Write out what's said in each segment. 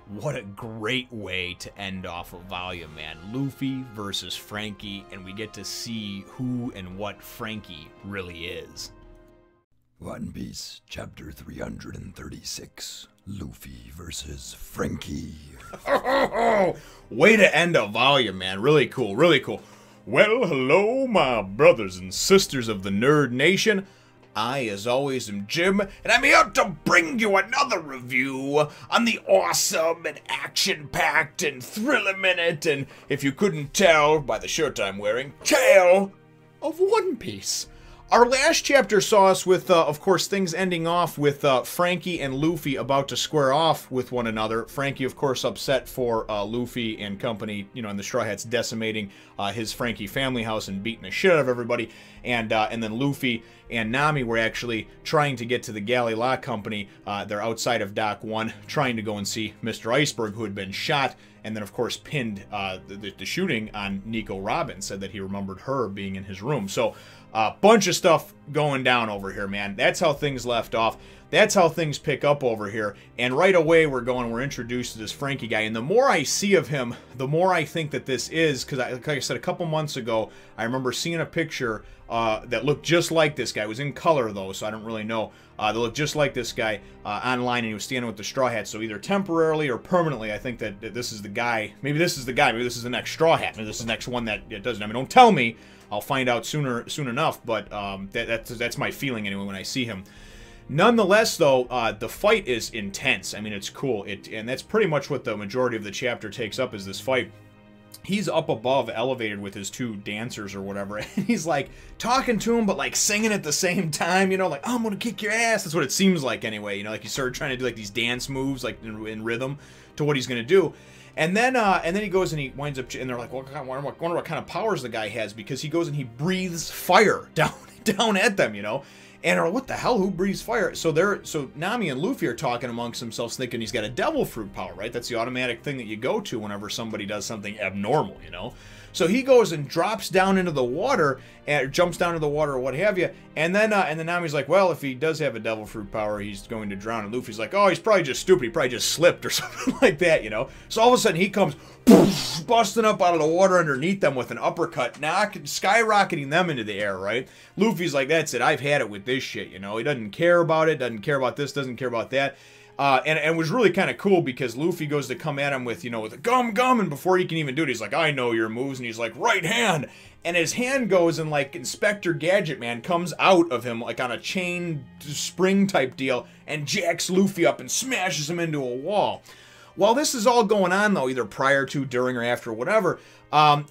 What a great way to end off a volume, man. Luffy versus Franky, and we get to see who and what Franky really is. One Piece, Chapter 336, Luffy versus Franky. Way to end a volume, man. Really cool, really cool. Well, hello, my brothers and sisters of the Nerd Nation. I, as always, am Jim, and I'm here to bring you another review on the awesome and action-packed and thrill-a-minute, and if you couldn't tell by the shirt I'm wearing, tale of One Piece. Our last chapter saw us with, of course, things ending off with Franky and Luffy about to square off with one another. Franky, of course, upset for Luffy and company, you know, and the Straw Hats decimating his Franky family house and beating the shit out of everybody. And then Luffy and Nami were actually trying to get to the Galley Law Company. They're outside of Dock 1, trying to go and see Mr. Iceberg, who had been shot, and then, of course, pinned the shooting on Nico Robin, said that he remembered her being in his room. So, bunch of stuff going down over here, man. That's how things left off. That's how things pick up over here. And right away, we're introduced to this Franky guy. And the more I see of him, the more I think that this is, because like I said, a couple months ago, I remember seeing a picture that looked just like this guy. It was in color, though, so I don't really know. That looked just like this guy online, and he was standing with the Straw Hat. So either temporarily or permanently, I think that this is the guy. Maybe this is the guy. Maybe this is the next Straw Hat. Maybe this is the next one that doesn't. I mean, don't tell me. I'll find out soon enough, but that's my feeling anyway when I see him. Nonetheless, though, the fight is intense. I mean, it's cool. And that's pretty much what the majority of the chapter takes up, is this fight. He's up above, elevated with his two dancers or whatever, and he's like talking to him, but like singing at the same time, you know, like, I'm gonna kick your ass. That's what it seems like anyway, you know, like he started trying to do like these dance moves, like in rhythm to what he's gonna do. And then he goes and he winds up, and they're like, well, I wonder what kind of powers the guy has, because he goes and he breathes fire down at them, you know. And what the hell? Who breathes fire? So Nami and Luffy are talking amongst themselves, thinking he's got a devil fruit power, right? That's the automatic thing that you go to whenever somebody does something abnormal, you know. So he goes and drops down into the water, and jumps down into the water or what have you. And then Nami's like, well, if he does have a devil fruit power, he's going to drown. And Luffy's like, oh, he's probably just stupid. He probably just slipped or something like that, you know. So all of a sudden he comes busting up out of the water underneath them with an uppercut, skyrocketing them into the air, right? Luffy's like, that's it. I've had it with this shit, you know. He doesn't care about it, doesn't care about this, doesn't care about that. And it was really kind of cool because Luffy goes to come at him with, you know, with a gum, and before he can even do it, he's like, I know your moves, and he's like, right hand, and his hand goes and like Inspector Gadget Man comes out of him like on a chain spring type deal and jacks Luffy up and smashes him into a wall. While this is all going on, though, either prior to, during, or after, whatever,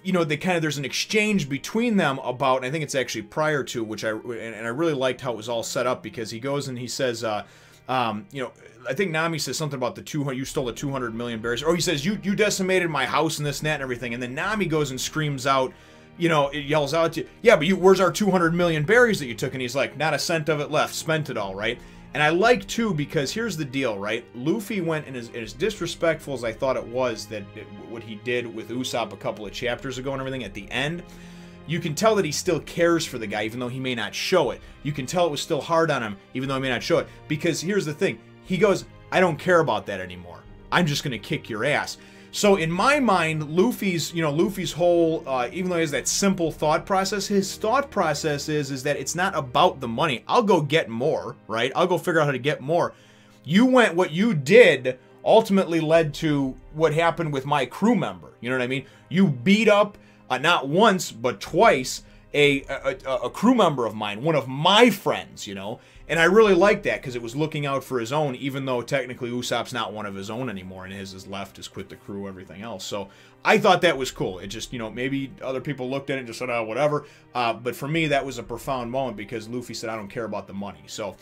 you know, there's an exchange between them about, and I think it's actually prior to, which I really liked how it was all set up, because he goes and he says, you know, I think Nami says something about you stole the 200 million berries. Or he says, you decimated my house and this and that and everything. And then Nami goes and screams out, you know, it yells out to you, yeah, but where's our 200 million berries that you took? And he's like, not a cent of it left, spent it all, right? And I like, too, because here's the deal, right? Luffy went, and as disrespectful as I thought it was, what he did with Usopp a couple of chapters ago and everything at the end, you can tell that he still cares for the guy, even though he may not show it. You can tell it was still hard on him, even though he may not show it. Because here's the thing. He goes, I don't care about that anymore. I'm just going to kick your ass. So in my mind, Luffy's whole, even though he has that simple thought process, his thought process is that it's not about the money. I'll go get more, right? I'll go figure out how to get more. What you did ultimately led to what happened with my crew member. You know what I mean? You beat up, not once, but twice, a crew member of mine, one of my friends, you know, and I really liked that because it was looking out for his own, even though technically Usopp's not one of his own anymore, and his is left, has quit the crew, everything else. So I thought that was cool. It just, you know, maybe other people looked at it and just said, oh, whatever. But for me, that was a profound moment because Luffy said, I don't care about the money. So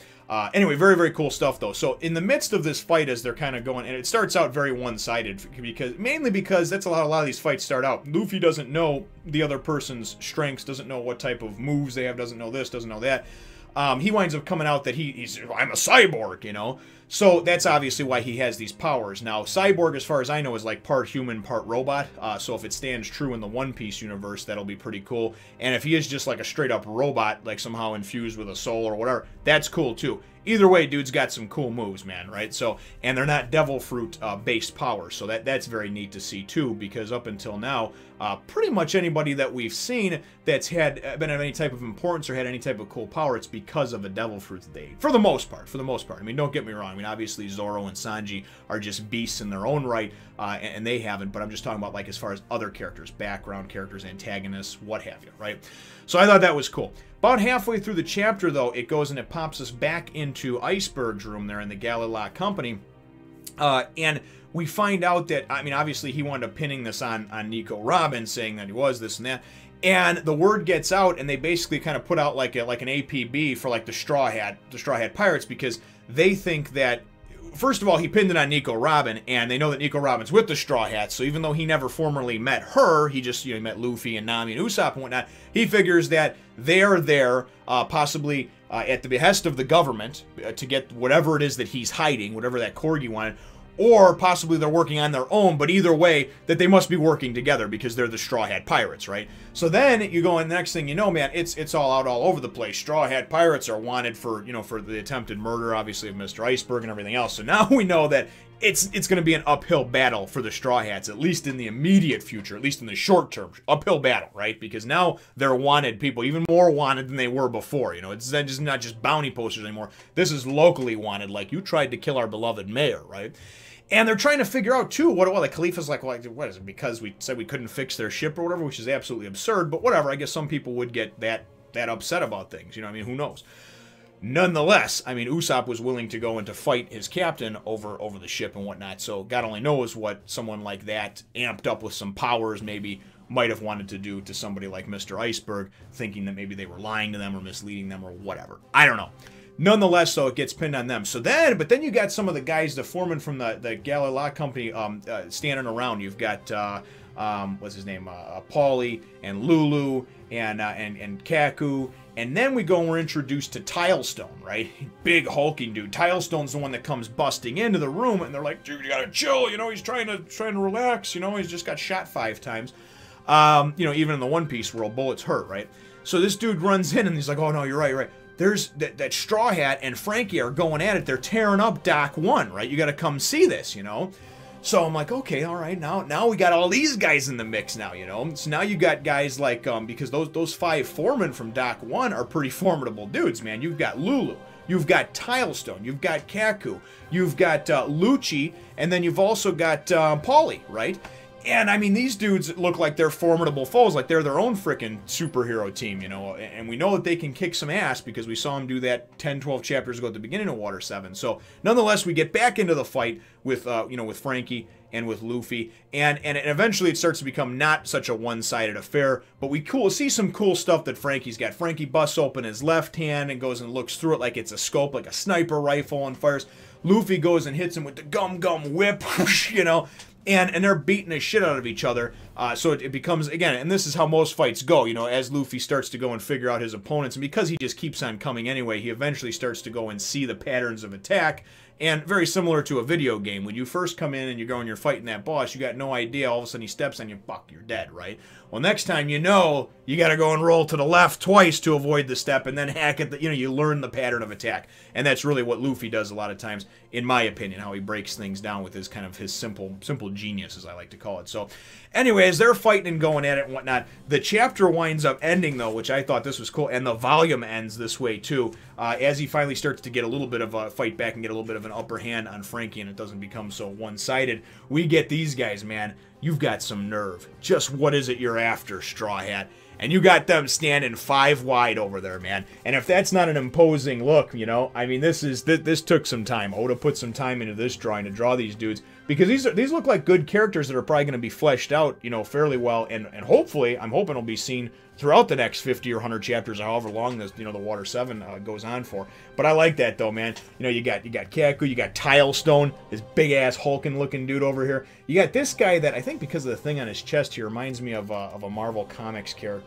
anyway, very, very cool stuff, though. So in the midst of this fight, as they're kind of going, and it starts out very one-sided, mainly because that's a lot of these fights start out. Luffy doesn't know the other person's strengths, doesn't know what type of moves they have, doesn't know this, doesn't know that. He winds up coming out that I'm a cyborg, you know. So that's obviously why he has these powers. Now, Cyborg, as far as I know, is like part human, part robot. So if it stands true in the One Piece universe, that'll be pretty cool. And if he is just like a straight up robot, like somehow infused with a soul or whatever, that's cool too. Either way, dude's got some cool moves, man, right? So, and they're not devil fruit based powers, so that's very neat to see too, because up until now, pretty much anybody that we've seen that's been of any type of importance or had any type of cool power, it's because of a devil fruit that they ate. For the most part. I mean, don't get me wrong. I mean, obviously Zoro and Sanji are just beasts in their own right, and they haven't, but I'm just talking about like as far as other characters, background characters, antagonists, what have you, right? So I thought that was cool. About halfway through the chapter, though, it goes and it pops us back into Icebergs' room there in the Galley company. And we find out that, I mean, obviously he wound up pinning this on Nico Robin, saying that he was this and that. And the word gets out, and they basically kind of put out like an APB for like the Straw Hat Pirates, because they think that, first of all, he pinned it on Nico Robin, and they know that Nico Robin's with the Straw Hats, so even though he never formerly met her, he just, he met Luffy and Nami and Usopp and whatnot, he figures that they're there, possibly at the behest of the government, to get whatever it is that he's hiding, whatever that Corgi wanted, or possibly they're working on their own, but either way, that they must be working together because they're the Straw Hat Pirates, right? So then you go, and the next thing you know, man, it's all over the place. Straw Hat Pirates are wanted for, for the attempted murder, obviously, of Mr. Iceberg and everything else. So now we know that it's going to be an uphill battle for the Straw Hats, at least in the immediate future, at least in the short term. Uphill battle, right? Because now they're wanted people, even more wanted than they were before. It's just not just bounty posters anymore. This is locally wanted, like you tried to kill our beloved mayor, right? And they're trying to figure out, too, what the Khalifa's like, well, what is it, because we said we couldn't fix their ship or whatever, which is absolutely absurd, but whatever, I guess some people would get that upset about things, I mean, who knows? Nonetheless, I mean, Usopp was willing to go and to fight his captain over the ship and whatnot, so God only knows what someone like that, amped up with some powers, maybe might have wanted to do to somebody like Mr. Iceberg, thinking that maybe they were lying to them or misleading them or whatever. I don't know. Nonetheless, though, it gets pinned on them. So but then you got some of the guys, the foreman from the Galley company, standing around. You've got what's his name, Paulie and Lulu and Kaku, and then we go and we're introduced to Tilestone, right? Big hulking dude. Tilestone's the one that comes busting into the room, and they're like, "Dude, you gotta chill. He's trying to relax. He's just got shot 5 times. Even in the One Piece world, bullets hurt, right? So this dude runs in and he's like, "Oh no, you're right, you're right." There's that Straw Hat and Franky are going at it. They're tearing up Dock 1, right? You got to come see this, So I'm like, okay, all right, now we got all these guys in the mix now, So now you got guys like, because those 5 foremen from Dock 1 are pretty formidable dudes, man. You've got Lulu, you've got Tilestone, you've got Kaku, you've got Lucci, and then you've also got Paulie, right? And, I mean, these dudes look like they're formidable foes, like they're their own frickin' superhero team, and we know that they can kick some ass because we saw them do that 10, 12 chapters ago at the beginning of Water 7. So, nonetheless, we get back into the fight with, with Franky and with Luffy, and eventually it starts to become not such a one-sided affair, but we see some cool stuff that Franky's got. Franky busts open his left hand and goes and looks through it like it's a scope, like a sniper rifle, and fires. Luffy goes and hits him with the gum whip, And they're beating the shit out of each other. So it becomes, again, and this is how most fights go, as Luffy starts to go and figure out his opponents. And because he just keeps on coming anyway, he eventually starts to go and see the patterns of attack. And very similar to a video game. When you first come in and you go and you're fighting that boss, you got no idea. All of a sudden he steps on you, fuck, you're dead, right? Well, next time you got to go and roll to the left twice to avoid the step and then hack at you learn the pattern of attack. And that's really what Luffy does a lot of times, in my opinion, how he breaks things down with his kind of his simple genius, as I like to call it. So, anyways, they're fighting and going at it and whatnot. The chapter winds up ending, though, which I thought this was cool, and the volume ends this way, too, as he finally starts to get a little bit of a fight back and get a little bit of an upper hand on Franky, and it doesn't become so one-sided. We get these guys, man. You've got some nerve. Just what is it you're after, Straw Hat? And you got them standing 5 wide over there, man. And if that's not an imposing look, I mean, this took some time. Oda put some time into this drawing to draw these dudes, because these look like good characters that are probably going to be fleshed out, fairly well, and hopefully, I'm hoping it'll be seen throughout the next 50 or 100 chapters, or however long this, the Water 7 goes on for. But I like that, though, man. You got Kaku, you got Tilestone, this big-ass hulking-looking dude over here. You got this guy that I think, because of the thing on his chest here, reminds me of a Marvel Comics character,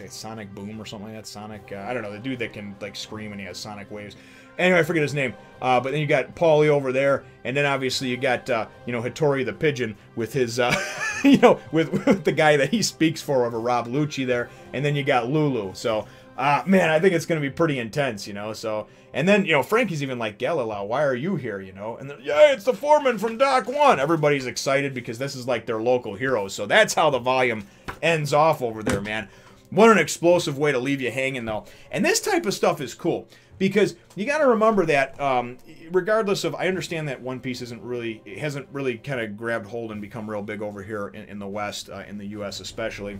Sonic Boom or something like that. Sonic, I don't know, the dude that can, like, scream and he has sonic waves. Anyway, I forget his name. But then you got Paulie over there, and then obviously you got, you know, Hattori the Pigeon with his, you know, with the guy that he speaks for over Rob Lucci there, and then you got Lulu. So, man, I think it's going to be pretty intense, you know, so, and then, you know, Franky's even like, Galileo, why are you here, you know, and then, yeah, it's the foreman from Dock 1. Everybody's excited because this is like their local heroes, so that's how the volume ends off over there, man. What an explosive way to leave you hanging, though. And this type of stuff is cool, because you got to remember that, regardless of, I understand that One Piece hasn't really kind of grabbed hold and become real big over here in the West, in the U.S. especially.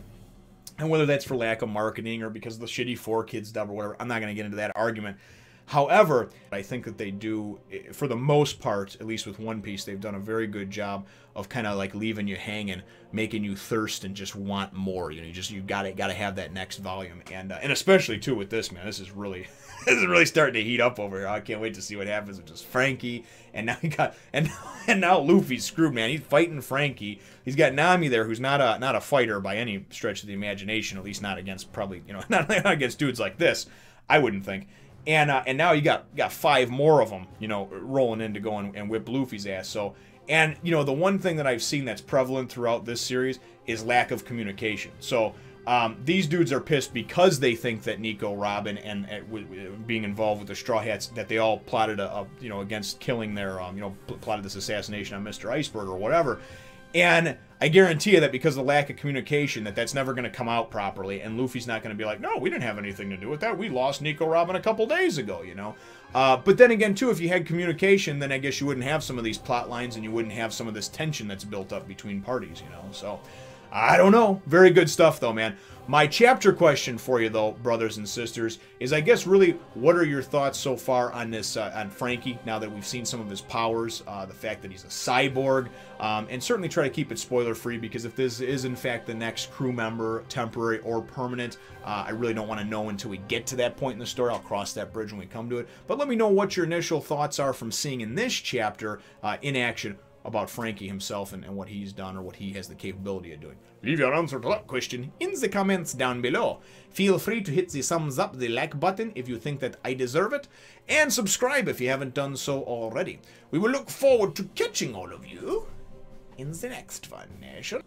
And whether that's for lack of marketing or because of the shitty 4Kids dub or whatever, I'm not going to get into that argument. However, I think that they do, for the most part, at least with One Piece, they've done a very good job of kind of like leaving you hanging, making you thirst and just want more. You know, you gotta have that next volume, and especially too with this, man. This is really starting to heat up over here. I can't wait to see what happens with just Franky, and now now Luffy's screwed, man. He's fighting Franky. He's got Nami there, who's not a fighter by any stretch of the imagination, at least not against not against dudes like this, I wouldn't think. And now you got 5 more of them, you know, rolling in to go and whip Luffy's ass. So, and you know, the one thing that I've seen that's prevalent throughout this series is lack of communication. So these dudes are pissed because they think that Nico, Robin, and being involved with the Straw Hats, that they all plotted you know, against killing their you know, plotted this assassination on Mr. Iceberg or whatever. And I guarantee you that because of the lack of communication, that's never going to come out properly, and Luffy's not going to be like, no, we didn't have anything to do with that. We lost Nico Robin a couple days ago, you know. But then again, too, if you had communication, then I guess you wouldn't have some of these plot lines, and you wouldn't have some of this tension that's built up between parties, you know. So, I don't know. Very good stuff, though, man. My chapter question for you, though, brothers and sisters, is I guess really, what are your thoughts so far on this, on Franky, now that we've seen some of his powers, the fact that he's a cyborg, and certainly try to keep it spoiler-free, because if this is, in fact, the next crew member, temporary or permanent, I really don't want to know until we get to that point in the story. I'll cross that bridge when we come to it. But let me know what your initial thoughts are from seeing in this chapter, in action, about Franky himself and what he's done or what he has the capability of doing. Leave your answer to that question in the comments down below. Feel free to hit the thumbs up, the like button if you think that I deserve it, and subscribe if you haven't done so already. We will look forward to catching all of you in the next Fun Nation.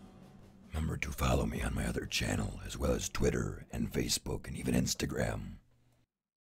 Remember to follow me on my other channel, as well as Twitter and Facebook and even Instagram.